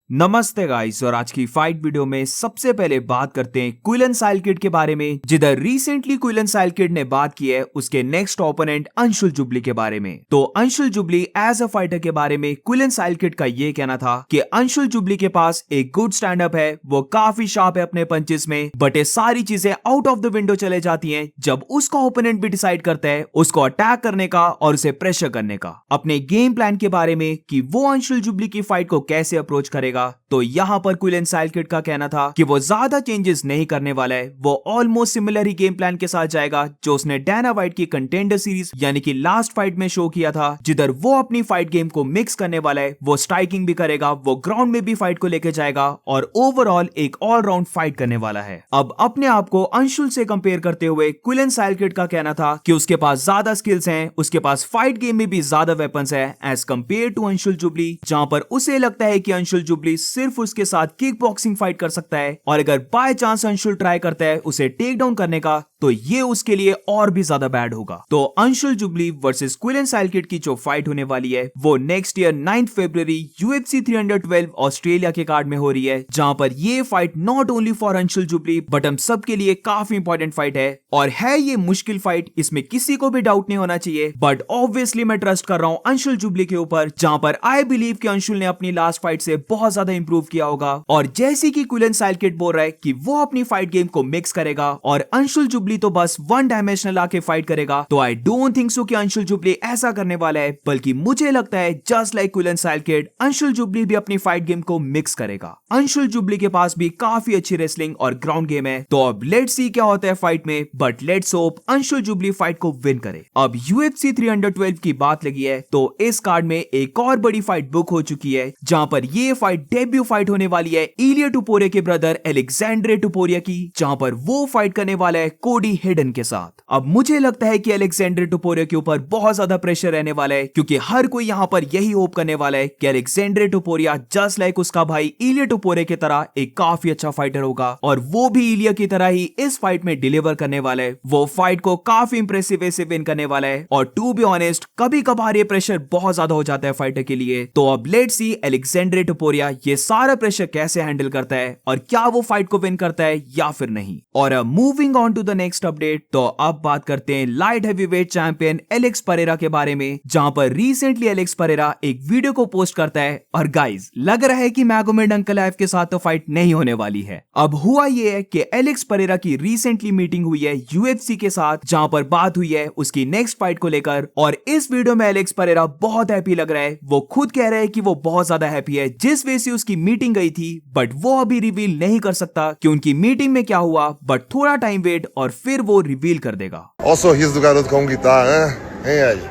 नमस्ते गाइस, और आज की फाइट वीडियो में सबसे पहले बात करते हैं क्विलन साइलकिड के बारे में। जिधर रिसेंटली क्विलन साइलकिड ने बात की है उसके नेक्स्ट ओपोनेंट अंशुल जुबली के बारे में। तो Anshul Jubli as a fighter के बारे में क्विलन साइलकिड का ये कहना था कि अंशुल जुबली के पास एक गुड स्टैंड अप है, वो काफी शार्प है अपने पंचेस में, बट ये सारी चीजें आउट ऑफ द विंडो चले जाती हैं जब उसका ओपोनेंट भी डिसाइड करता है उसको अटैक करने का और उसे प्रेशर करने का। अपने गेम प्लान के बारे में कि वो अंशुल जुबली की फाइट को कैसे अप्रोच करेगा, तो यहां पर क्विलन साइलकिड का कहना था कि वो ज्यादा चेंजेस नहीं करने वाला है, वो ऑलमोस्ट सिमिलर ही गेम प्लान के साथ जाएगा जो उसने डैना व्हाइट की कंटेंडर सीरीज यानी कि लास्ट फाइट में शो किया था। जिधर वो अपनी फाइट गेम को मिक्स करने वाला है, वो स्ट्राइकिंग भी करेगा, वो ग्राउंड में भी फाइट को लेकर जाएगा और ओवरऑल एक ऑलराउंड फाइट करने वाला है। अब अपने आप को अंशुल से कंपेयर करते हुए क्विलन साइलकिड का कहना था कि उसके पास ज्यादा स्किल्स हैं, उसके पास फाइट गेम में भी ज्यादा वेपन्स है as compare to Anshul Jubli, जहां पर उसे लगता है कि अंशुल जुबली सिर्फ उसके साथ किक बॉक्सिंग फाइट कर सकता है और अगर बाय चांस अंशुल ट्राई करता है उसे टेक डाउन करने का तो ये उसके लिए और भी ज्यादा बैड होगा। तो अंशुल जुबली वर्सेस क्विलन साइलकिड की जो फाइट होने वाली है वो नेक्स्ट ईयर 9 फरवरी UFC 312 ऑस्ट्रेलिया के कार्ड में हो रही है, जहां पर ये fight not only for Anshul jubilee but हम सब के लिए काफी इंपॉर्टेंट फाइट है और है ये मुश्किल फाइट, इसमें किसी को भी डाउट नहीं होना चाहिए। बट ऑब्वियसली मैं ट्रस्ट कर रहा हूं अंशुल जुबली के ऊपर, जहां पर आई बिलीव कि अंशुल ने अपनी लास्ट फाइट से बहुत ज्यादा इंप्रूव किया होगा। और जैसे कि क्विलन साइलकिड बोल रहा है कि वो अपनी फाइट गेम को मिक्स करेगा और अंशुल जुबली तो बस वन डायमेंशनल आके फाइट करेगा, तो आई डोंट थिंक सो कि अंशुल जुबली ऐसा करने वाला है, बल्कि मुझे लगता है जस्ट लाइक क्विलन साइलकिड अंशुल जुबली भी अपनी फाइट गेम को मिक्स करेगा। अंशुल जुबली के पास भी काफी अच्छी रेसलिंग और ग्राउंड गेम है, तो अब लेट्स सी क्या होता है फाइट में, but let's hope Anshul jubilee fight को विन करे। अब UFC 312 की बात लगी है तो इस कार्ड में एक और बड़ी फाइट बुक हो चुकी है, जहां पर ये फाइट डेब्यू फाइट होने वाली है इलिया टुपोरिया के ब्रदर एलेक्जेंड्रे टुपोरिया की, जहां पर वो फाइट करने वाला है कोडी हेडन के साथ। अब मुझे लगता है कि एलेक्जेंड्रे टुपोरिया के ऊपर बहुत ज्यादा प्रेशर रहने वाला है, क्योंकि हर कोई यहां पर यही होप करने वाला है कि एलेक्जेंड्रे टुपोरिया जस्ट लाइक उसका भाई इलिया टुपोरिया की तरह एक काफी अच्छा फाइटर होगा और वो भी इलिया की तरह ही इस फाइट में डिलीवर करने वाला है। वो फाइट को काफी इंप्रेसिव वे से विन करने वाला है और टू बी ऑनेस्ट कभी कभार ये प्रेशर बहुत ज्यादा हो जाता है फाइटर के लिए। तो अब लेट्स सी एलेक्जेंड्रे टुपोरिया ये सारा प्रेशर कैसे हैंडल करता है और क्या वो फाइट को विन करता है या फिर नहीं। और moving on to the next update, तो अब बात करते हैं light heavyweight champion Alex Pereira के बारे में, जहां पर रिसेंटली एलेक्स परेरा एक वीडियो को पोस्ट करता है और गाइस लग रहा है कि मैगोमेड अंकलाएव के साथ तो फाइट नहीं होने वाली है। अब हुआ ये है कि एलेक्स परेरा की रिसेंटली मीटिंग हुई है UFC के साथ, जहां पर बात हुई है उसकी नेक्स्ट फाइट को लेकर, और इस वीडियो में एलेक्स परेरा बहुत हैप्पी लग रहा है। वो खुद कह रहा है कि वो बहुत ज्यादा हैप्पी है जिस वजह से उसकी मीटिंग गई थी, बट वो अभी रिवील नहीं कर सकता कि उनकी मीटिंग में क्या हुआ, बट थोड़ा टाइम वेट और फिर वो रिवील कर देगा। Olha o sorriso do garoto com guitarra, né? Hein, Ed?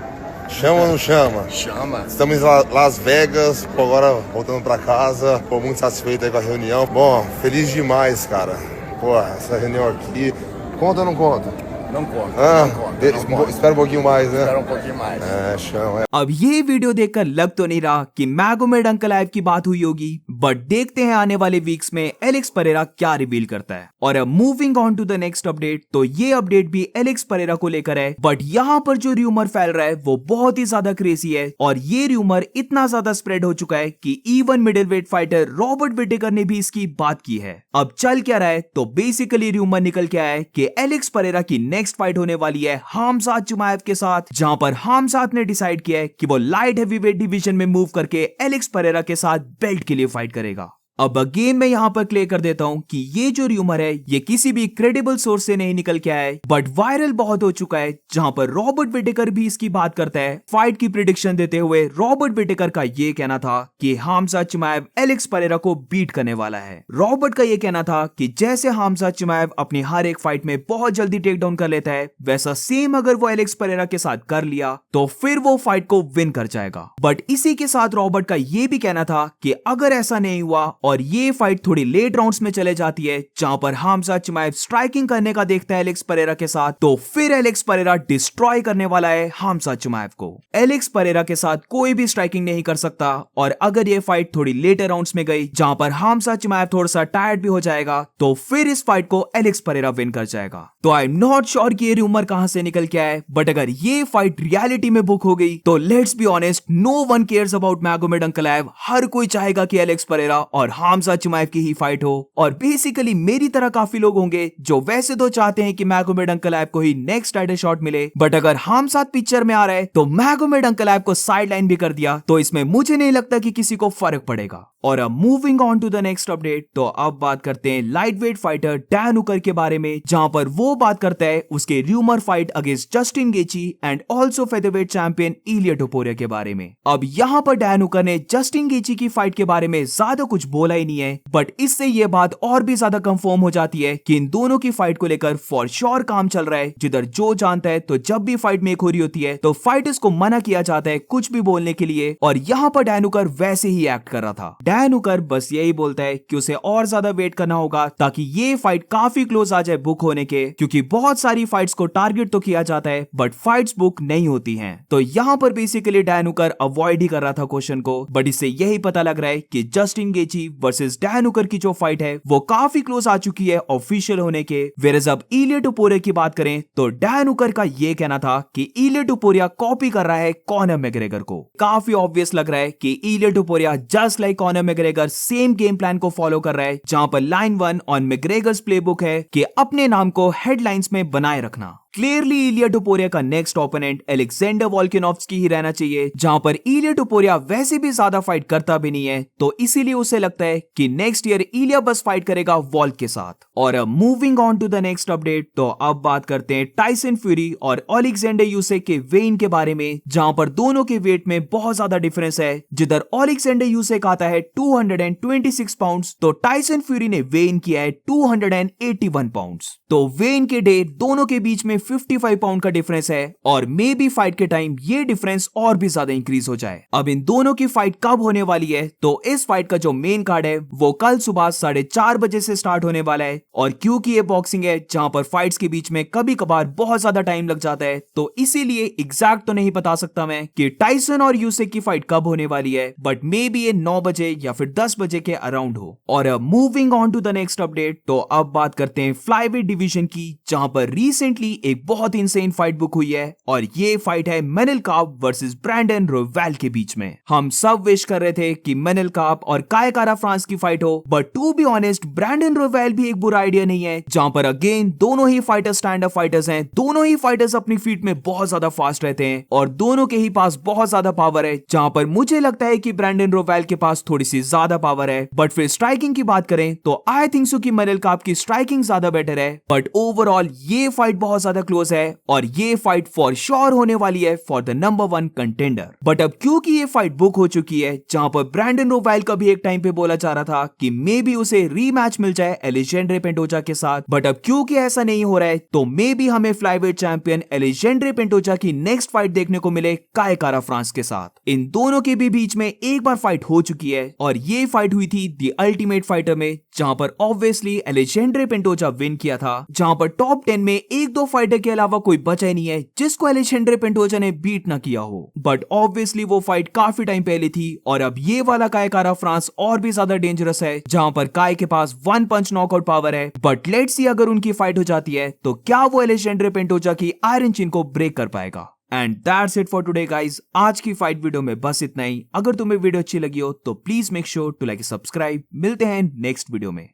Chama ou não chama? Chama. Estamos em Las Vegas, pô, agora voltando pra casa. Pô, muito satisfeito aí com a reunião. Bom, feliz demais, cara. Pô, essa reunião aqui. Conta ou não conta? Não conta. Ah, não conta. Não conta. espera um pouquinho mais, né? Espera um pouquinho mais. Chama. अब ये video देखकर लग तो नहीं रहा कि Magomed Ankalaev की बात हुई होगी, बट देखते हैं आने वाले वीक्स में एलेक्स परेरा क्या रिवील करता है। और अब moving on to the next update, तो ये अपडेट भी एलेक्स परेरा को लेकर है, बट यहाँ पर जो र्यूमर फैल रहा है वो बहुत ही ज्यादा क्रेजी है और ये र्यूमर इतना ज्यादा स्प्रेड हो चुका है कि even middleweight fighter Robert Whittaker ने भी इसकी बात की है। अब चल क्या रहा है, तो बेसिकली र्यूमर निकल के आया है कि एलेक्स परेरा की नेक्स्ट फाइट होने वाली है हामजात चिमाएव के साथ, जहां पर हामजात ने डिसाइड किया है कि वो लाइट हैवीवेट डिवीजन में मूव करके एलेक्स परेरा के साथ बेल्ट के लिए फाइट करेगा। अब अगेन मैं यहां पर क्लियर कर देता हूं कि ये जो र्यूमर है ये किसी भी क्रेडिबल सोर्स से नहीं निकल के आया है, बट वायरल बहुत हो चुका है, जहां पर रॉबर्ट विटेकर भी इसकी बात करता है। फाइट की प्रेडिक्शन देते हुए रॉबर्ट विटेकर का ये कहना था कि हामजा चिमाएव एलेक्स परेरा को बीट करने वाला है। रॉबर्ट का ये कहना था कि जैसे हामजा चिमाएव अपनी हर एक फाइट में बहुत जल्दी टेक डाउन कर लेता है, वैसा सेम अगर वो एलेक्स परेरा के साथ कर लिया तो फिर वो फाइट को विन कर जाएगा। बट इसी के साथ रॉबर्ट का ये भी कहना था कि अगर ऐसा नहीं हुआ और ये फाइट थोड़ी लेट राउंड्स में चले जाती है, जहां पर हामजा चिमाएव स्ट्राइकिंग करने का देखता है एलेक्स परेरा के साथ, तो फिर एलेक्स परेरा डिस्ट्रॉय करने वाला है हामजा चिमाएव को। एलेक्स परेरा के साथ कोई भी स्ट्राइकिंग नहीं कर सकता, और अगर ये फाइट थोड़ी लेटर राउंड्स में गई जहां पर हामजा चिमाएव थोड़ा सा टायर्ड भी हो जाएगा, तो फिर इस फाइट को एलेक्स परेरा विन कर जाएगा। तो आई एम नॉट श्योर कि ये रूमर कहां से निकल के आया, बट अगर ये फाइट रियलिटी में बुक हो गई तो let's be honest, no one cares about Magomed Ankalaev. हर कोई चाहेगा कि एलेक्स परेरा और हामजा चिमाएव की ही फाइट हो, और बेसिकली मेरी तरह काफी लोग होंगे जो वैसे तो चाहते हैं कि मैगोमेड अंकलाएव को ही नेक्स्ट टाइटल शॉट मिले, बट अगर हामजा पिक्चर में आ रहा है तो मैगोमेड अंकलाएव को साइड लाइन भी कर दिया तो इसमें मुझे नहीं लगता कि किसी को फर्क पड़ेगा। और अब moving on to the next update, तो अब बात करते हैं lightweight fighter Dan Hooker के बारे में, जहां पर वो बात करता है उसके rumour fight against Justin Gaethje and also featherweight champion Ilia Topuria के बारे में। अब यहाँ पर डैन हुकर ने जस्टिन गेची की फाइट के बारे में ज्यादा कुछ बोला ही नहीं है, बट इससे ये बात और भी ज्यादा कंफर्म हो जाती है कि इन दोनों की फाइट को लेकर फॉर श्योर काम चल रहा है। जिधर जो जानता है तो जब भी फाइट मेक हो रही होती है तो फाइटर्स को मना किया जाता है कुछ भी बोलने के लिए, और यहाँ पर डैन हुकर वैसे ही एक्ट कर रहा था। डैन हुकर बस यही बोलता है कि उसे और ज्यादा वेट करना होगा ताकि ये फाइट काफी क्लोज आ जाए बुक होने के, क्योंकि बहुत सारी फाइट्स को टारगेट तो किया जाता है बट फाइट्स बुक नहीं होती हैं। तो यहाँ पर बेसिकली डैन हुकर अवॉइड ही कर रहा था क्वेश्चन को, बट इससे यही पता लग रहा है कि जस्टिन गेची वर्सेस डैन हुकर की जो फाइट है वो काफी क्लोज आ चुकी है ऑफिशियल होने के। वेरएज अब इलिया टोपुरिया की बात करें तो डैन हुकर का ये कहना था कि इलिया टोपुरिया कॉपी कर रहा है कॉनर मैग्रेगर को। काफी ऑब्वियस लग रहा है कि Ilia Topuria just like Conor McGregor same game plan को फॉलो कर रहा है, जहां पर लाइन 1 ऑन मैग्रेगर्स प्लेबुक है कि अपने नाम को हेडलाइंस में बनाए रखना। क्लियरली इलिया टोपुरिया का नेक्स्ट ओपोनेंट अलेक्जेंडर वोल्कानोव्स्की ही रहना चाहिए, जहां पर इलिया टोपुरिया वैसे भी ज्यादा फाइट करता भी नहीं है, तो इसीलिए उसे लगता है कि नेक्स्ट ईयर इलिया बस फाइट करेगा वॉल्क के साथ। और अब moving on to the next update, तो अब बात करते हैं टाइसन फ्यूरी और अलेक्जेंडर यूसिक के वेट के बारे में, जहां पर दोनों के वेट में बहुत ज्यादा डिफरेंस है। जिधर अलेक्जेंडर यूसिक आता है 226 पाउंड्स, तो टाइसन फ्यूरी ने वेट किया है 281 पाउंड्स। तो वेट के डे दोनों के बीच में 55 पाउंड का डिफरेंस है, और मे बी फाइट के टाइम ये डिफरेंस और भी ज्यादा इंक्रीज हो जाए। अब इन दोनों की फाइट कब होने वाली है, तो इस फाइट का जो मेन कार्ड है वो कल सुबह 4:30 बजे से स्टार्ट होने वाला है। और क्योंकि ये बॉक्सिंग है जहां पर फाइट्स के बीच में कभी कभार बहुत ज्यादा टाइम लग जाता है, तो इसीलिए एग्जैक्ट तो नहीं बता सकता मैं कि टाइसन और यूसिक की फाइट कब होने वाली है, बट मे बी ये 9 बजे या फिर 10 बजे के अराउंड हो। और अब moving on to the next update, तो अब बात करते हैं फ्लाईवेट डिवीजन की, जहां पर रिसेंटली एक बहुत इंसेन फाइट बुक हुई है, और ये फाइट है मैनुएल काप वर्सेस ब्रैंडन रोयवेल के बीच में। हम सब विश कर रहे थे कि मैनुएल काप और काय कारा फ्रांस की फाइट हो, but to be honest Brandon Royval भी एक बुरा आइडिया नहीं है, जहां पर अगेन दोनों ही फाइटर स्टैंड अप फाइटर्स हैं। दोनों ही फाइटर्स अपनी फीट में बहुत ज्यादा फास्ट रहते हैं और दोनों के ही पास बहुत ज्यादा पावर है, जहां पर मुझे लगता है कि ब्रैंडन रोयवेल के पास थोड़ी सी ज्यादा पावर है। बट फिर स्ट्राइकिंग की बात करें तो आई थिंक सो कि मैनुएल काप की स्ट्राइकिंग ज्यादा बेटर है, बट ओवरऑल ये फाइट बहुत ज्यादा क्लोज है और ये फाइट फॉर श्योर होने वाली है for the number 1 contender. But अब क्योंकि ये फाइट बुक हो चुकी है, जहां पर ब्रैंडन रोयवेल का भी एक टाइम पे बोला जा रहा था कि मे बी उसे रीमैच मिल जाए अलेक्जेंडर पेंटोजा के साथ, बट अब क्योंकि ऐसा नहीं हो रहा है तो मे बी हमें फ्लाईवेट चैंपियन अलेक्जेंडर पेंटोजा की नेक्स्ट फाइट देखने को मिले काय कारा फ्रांस के साथ। इन दोनों के भी बीच में एक बार फाइट हो चुकी है, और ये फाइट हुई थी द अल्टीमेट फाइटर में, जहां पर ऑब्वियसली अलेक्जेंडर पेंटोजा विन किया था, जहां पर टॉप 10 में 1-2 फाइटर के अलावा कोई बचा ही नहीं है जिसको अलेक्जेंडर पेंटोजा ने बीट ना किया हो। बट ऑब्वियसली वो फाइट काफी टाइम पहले थी, और अब ये वाला काय कारा फ्रांस और भी ज्यादा डेंजरस है, जहां पर काय के पास 1 पंच नॉकआउट पावर है। बट लेट्स सी अगर उनकी फाइट हो जाती है तो क्या वो अलेक्जेंडर पेंटोजा की आयरन चिन को ब्रेक कर पाएगा। And that's it for today guys. आज की फाइट वीडियो में बस इतना ही। अगर तुम्हें वीडियो अच्छी लगी हो तो please make sure to like subscribe. मिलते हैं नेक्स्ट वीडियो में।